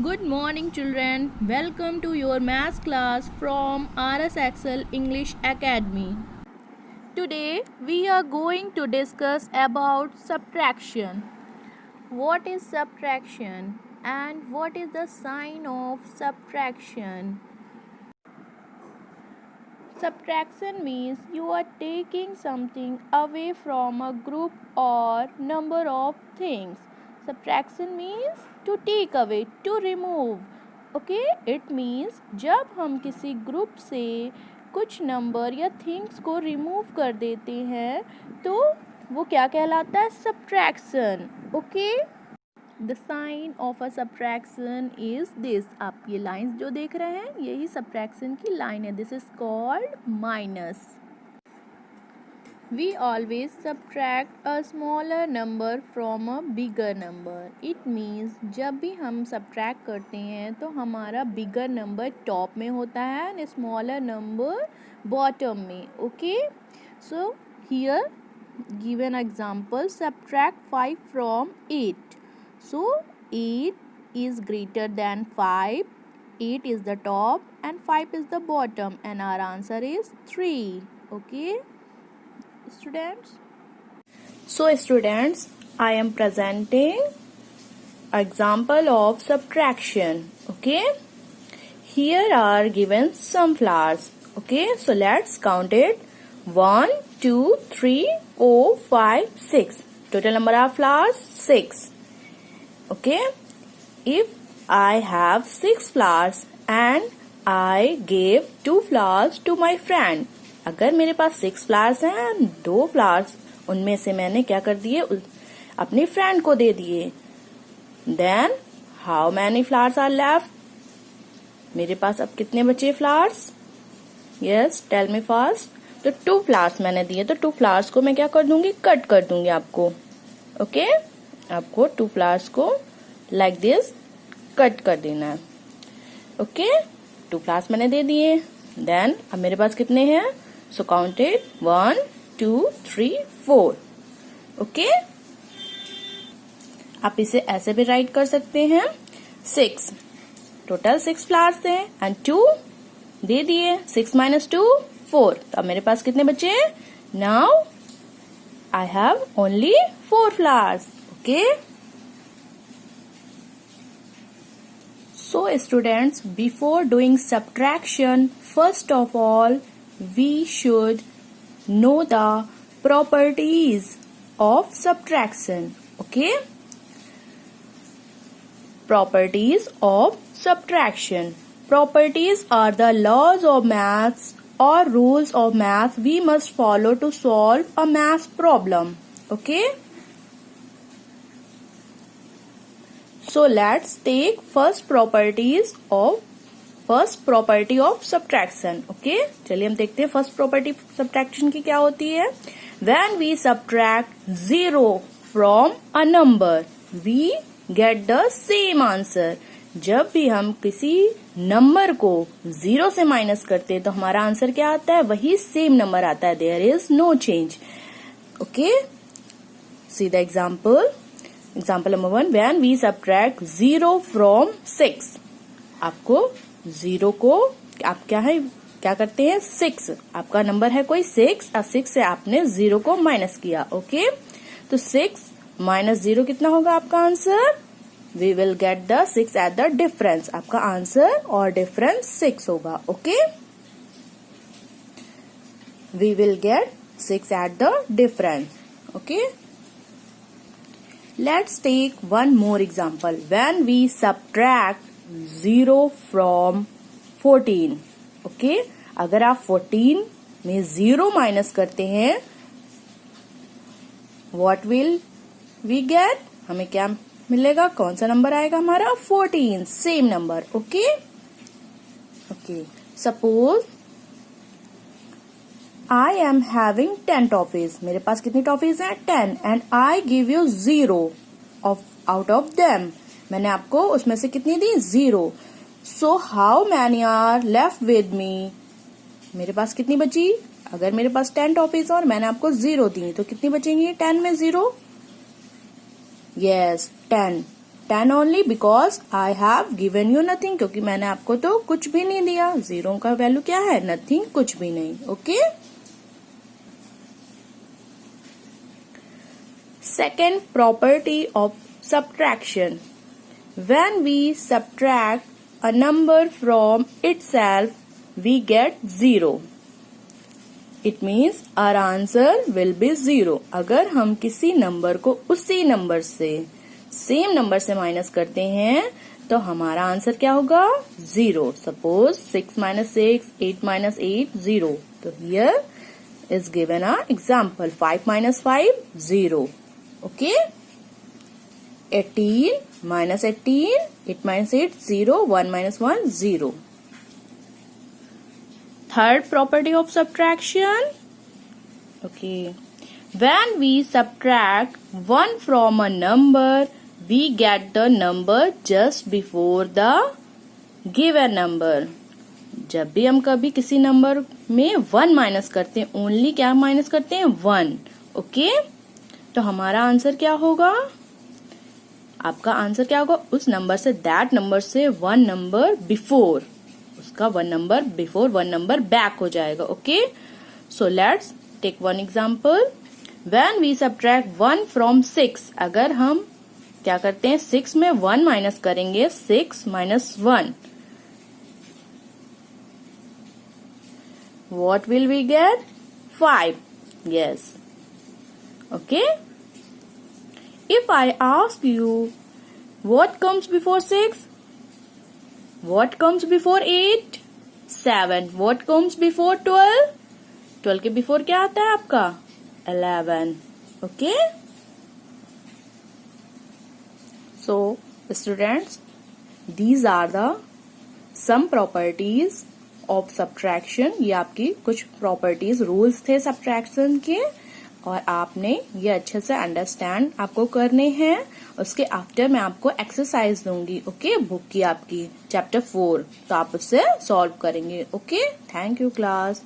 Good morning, children. Welcome to your math class from RS Excel English Academy. Today we are going to discuss about subtraction. What is subtraction and what is the sign of subtraction? Subtraction means you are taking something away from a group or number of things. Subtraction means to take away, to remove. Okay, it means जब हम किसी group से कुछ number या things को remove कर देते हैं तो वो क्या कहलाता है? Subtraction. Okay, the sign of a subtraction is this. आप ये लाइंस जो देख रहे हैं यही सब्ट्रैक्शन की लाइन है. This is called minus. We always subtract a smaller number from a bigger number. It means जब भी हम subtract करते हैं तो हमारा bigger number top में होता है and smaller number bottom में. Okay? So here give an example. Subtract 5 from 8. So 8 is greater than 5. 8 is the top and 5 is the bottom and our answer is 3. Okay? Students, I am presenting example of subtraction. Okay, here are given some flowers. Okay, so let's count it. 1 2 3 4 5 6. Total number of flowers 6. Okay, if I have 6 flowers and I gave 2 flowers to my friend, अगर मेरे पास 6 flowers हैं, 2 flowers उनमें से मैंने क्या कर दिए? अपनी फ्रेंड को दे दिए. Then how many flowers are left? मेरे पास अब कितने बचे flowers? Yes, tell me fast. तो 2 फ्लावर्स मैंने दिए, तो 2 फ्लावर्स को मैं क्या कर दूंगी? कट कर दूंगी आपको. ओके, आपको 2 फ्लावर्स को लाइक दिस कट कर देना है. ओके, 2 फ्लावर्स मैंने दे दिए. देन अब मेरे पास कितने हैं? So count it. 1 2 3 4. ओके, आप इसे ऐसे भी राइट कर सकते हैं. 6 टोटल 6 फ्लावर्स थे एंड 2 दे दिए. 6 minus 2 4. तो अब मेरे पास कितने बचे? Now I have only 4 flowers. Okay, so students, before doing subtraction, first of all we should know the properties of subtraction. Okay, properties of subtraction. Properties are the laws of maths or rules of math we must follow to solve a math problem. Okay, so let's take first property of subtraction. Okay, चलिए हम देखते हैं first property subtraction की क्या होती है. When we subtract 0 from a number, we get the same answer. जब भी हम किसी नंबर को 0 से माइनस करते हैं तो हमारा आंसर क्या आता है? वही सेम नंबर आता है. There is no change. Okay, see the example. Example number 1. When we subtract 0 from 6. आपको 0 को आप क्या करते हैं? 6. आपका नंबर है कोई 6 और 6 से आपने 0 को माइनस किया. ओके, तो 6 minus 0 कितना होगा आपका answer? We will get the 6 at the difference. आपका आंसर और डिफरेंस 6 होगा. Okay, we will get 6 at the difference. Okay, let's take one more example. When we subtract 0 from 14. Okay, अगर आप 14 में 0 माइनस करते हैं, what will we get? हमें क्या मिलेगा? कौन सा नंबर आएगा हमारा? 14. Same number. Okay, okay, suppose I am having 10 toffees. मेरे पास कितनी टॉफीज हैं? 10. And I give you 0 out of them. मैंने आपको उसमें से कितनी दी? 0. So how many are left with me? मेरे पास कितनी बची? अगर मेरे पास 10 टॉफीज और मैंने आपको 0 दी तो कितनी बचेंगी? 10 में 0. Yes, 10. 10 only because I have given you nothing, क्योंकि मैंने आपको तो कुछ भी नहीं दिया। 0 का वैल्यू क्या है? नथिंग, कुछ भी नहीं। Okay. Second property of subtraction. When we subtract a number from itself, we get 0. It means our answer will be 0. अगर हम किसी नंबर को उसी नंबर से, सेम नंबर से माइनस करते हैं तो हमारा आंसर क्या होगा? 0. Suppose 6 minus 6, 8 minus 8, 0. तो here is given a example. 5 minus 5, 0. Okay. 18 minus 18, 8 minus 8, 0, 1 minus 1, 0. Third property of subtraction. Okay. When we subtract 1 from a number, we get the number just before the given number. जब भी हम कभी किसी number में 1 minus करते हैं, only क्या minus करते हैं? 1. ओके। तो हमारा आंसर क्या होगा? आपका आंसर क्या होगा? उस नंबर से, दैट नंबर से 1 नंबर बिफोर, उसका 1 नंबर बिफोर 1 नंबर बैक हो जाएगा। Okay. So let's take one example. When we subtract 1 from 6, अगर हम क्या करते हैं? 6 में 1 माइनस करेंगे, 6 minus 1, what will we get? 5. Yes. Okay. If I ask you, what comes before 6? What comes before 8? 7. What comes before 12? 12 के before क्या आता है आपका? 11. Okay? So, students, these are the some properties of subtraction. ये आपकी कुछ properties, rules थे subtraction के, और आपने ये अच्छे से अंडरस्टैंड आपको करने हैं। उसके आफ्टर मैं आपको एक्सरसाइज दूंगी। ओके। बुक की आपकी चैप्टर 4, तो आप उससे सॉल्व करेंगे। ओके। Thank you class.